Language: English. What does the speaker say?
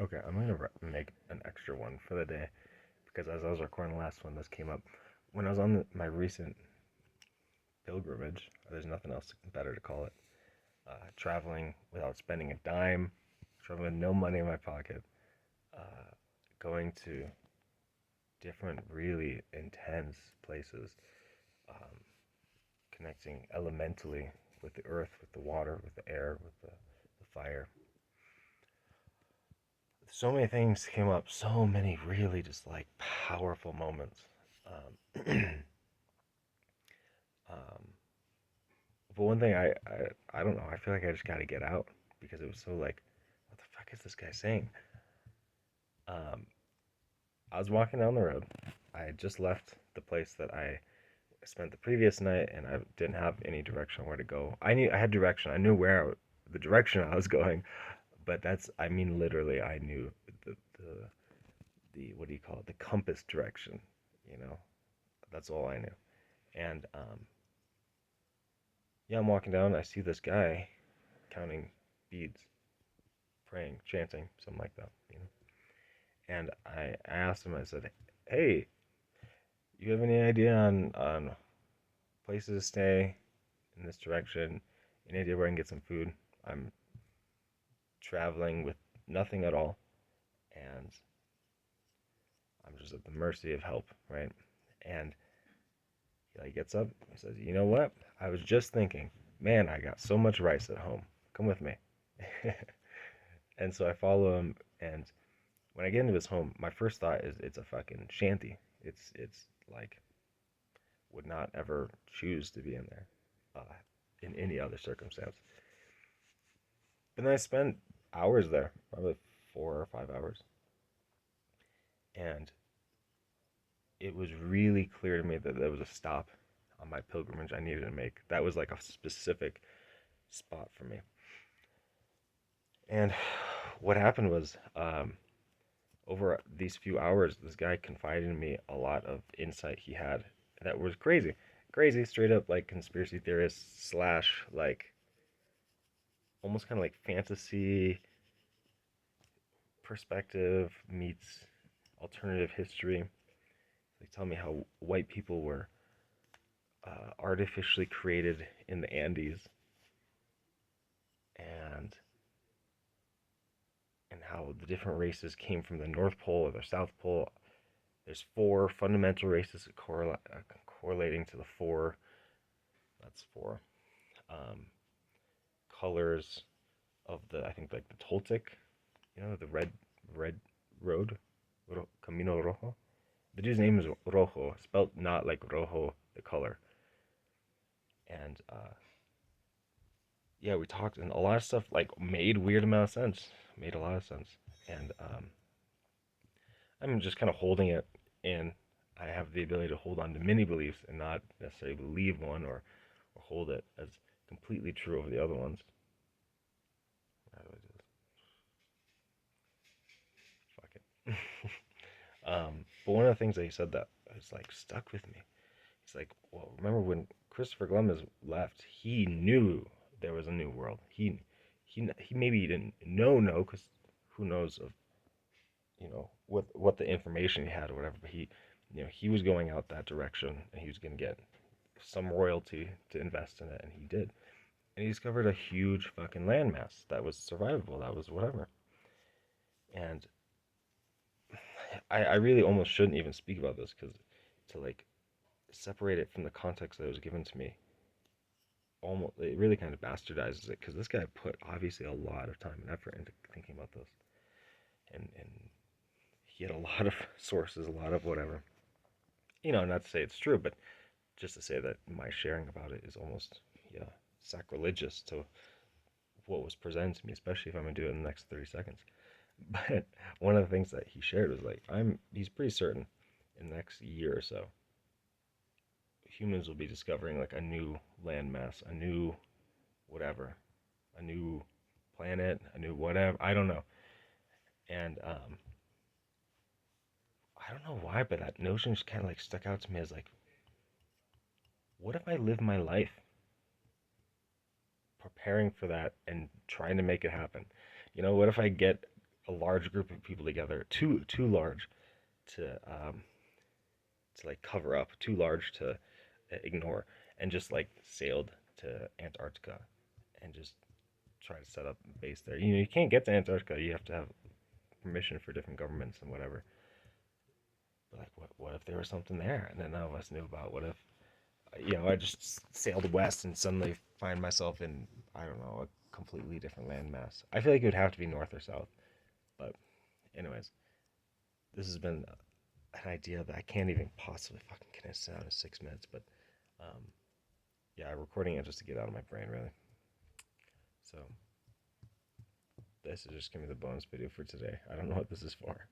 Okay, I'm gonna make an extra one for the day because as I was recording the last one, this came up. When I was on my recent pilgrimage, there's nothing else better to call it. Traveling without spending a dime, traveling with no money in my pocket, uh, going to different, really intense places, um, connecting elementally with the earth, with the water, with the air, with the fire. So many things came up, so many really just like powerful moments. Um, but one thing I don't know, I feel like I just got to get out because it was so like, what the fuck is this guy saying? Um, I was walking down the road. I had just left the place that I spent the previous night, and I didn't have any direction where to go. I knew I had direction. I knew the direction I was going, but I mean literally I knew the what do you call it? The compass direction. You know, that's all I knew. And yeah, I'm walking down. I see this guy counting beads, praying, chanting, something like that. You know. And I asked him. I said, "Hey, you have any idea on places to stay in this direction? Any idea where I can get some food? I'm traveling with nothing at all, and I'm just at the mercy of help, right?" And he like gets up. He says, "You know what? I was just thinking, man, I got so much rice at home. Come with me." And so I follow him, and when I get into his home, my first thought is it's a fucking shanty. It's like would not ever choose to be in there, in any other circumstance. But then I spent hours there, probably 4 or 5 hours, and it was really clear to me that there was a stop on my pilgrimage I needed to make. That was like a specific spot for me. And what happened was, over these few hours, this guy confided in me a lot of insight he had that was crazy. Crazy, straight up like conspiracy theorist slash like almost kind of like fantasy perspective meets alternative history. They tell me how white people were artificially created in the Andes, and how the different races came from the North Pole or the South Pole. There's four fundamental races correlating to the four. That's four um, colors of the I think like the Toltec, the red road, Camino Rojo. The dude's name is Rojo, spelled not like Rojo the color. And yeah, we talked, and a lot of stuff like made weird amount of sense, made a lot of sense, and I'm just kind of holding it in. I have the ability to hold on to many beliefs and not necessarily believe one or hold it as completely true over the other ones. Fuck it. But one of the things that he said that was like stuck with me. He's like, well, remember when Christopher Columbus left? He knew there was a new world. He maybe didn't know because who knows of what the information he had or whatever. But he was going out that direction and he was going to get some royalty to invest in it, and he did. And he discovered a huge fucking landmass that was survivable. That was whatever. And I really almost shouldn't even speak about this because to like separate it from the context that was given to me, almost it really kind of bastardizes it because this guy put obviously a lot of time and effort into thinking about this, and he had a lot of sources, a lot of whatever. Not to say it's true, but just to say that my sharing about it is almost yeah sacrilegious to what was presented to me, especially if I'm gonna do it in the next 30 seconds. But one of the things that he shared was like he's pretty certain in the next year or so humans will be discovering like a new landmass, a new whatever, a new planet, a new whatever. I don't know. And I don't know why, but that notion just kind of like stuck out to me as like, what if I live my life preparing for that and trying to make it happen? What if I get a large group of people together, too large to like cover up, too large to ignore, and just like sailed to Antarctica and just try to set up a base there. You can't get to Antarctica. You have to have permission for different governments and whatever. But like, what if there was something there and then none of us knew about? What if, I just sailed west and suddenly find myself in, I don't know, a completely different landmass? I feel like it would have to be north or south. But, anyways, this has been an idea that I can't even possibly fucking condense down in 6 minutes. But, um, yeah, recording it just to get out of my brain, really. So, this is just gonna be the bonus video for today. I don't know what this is for.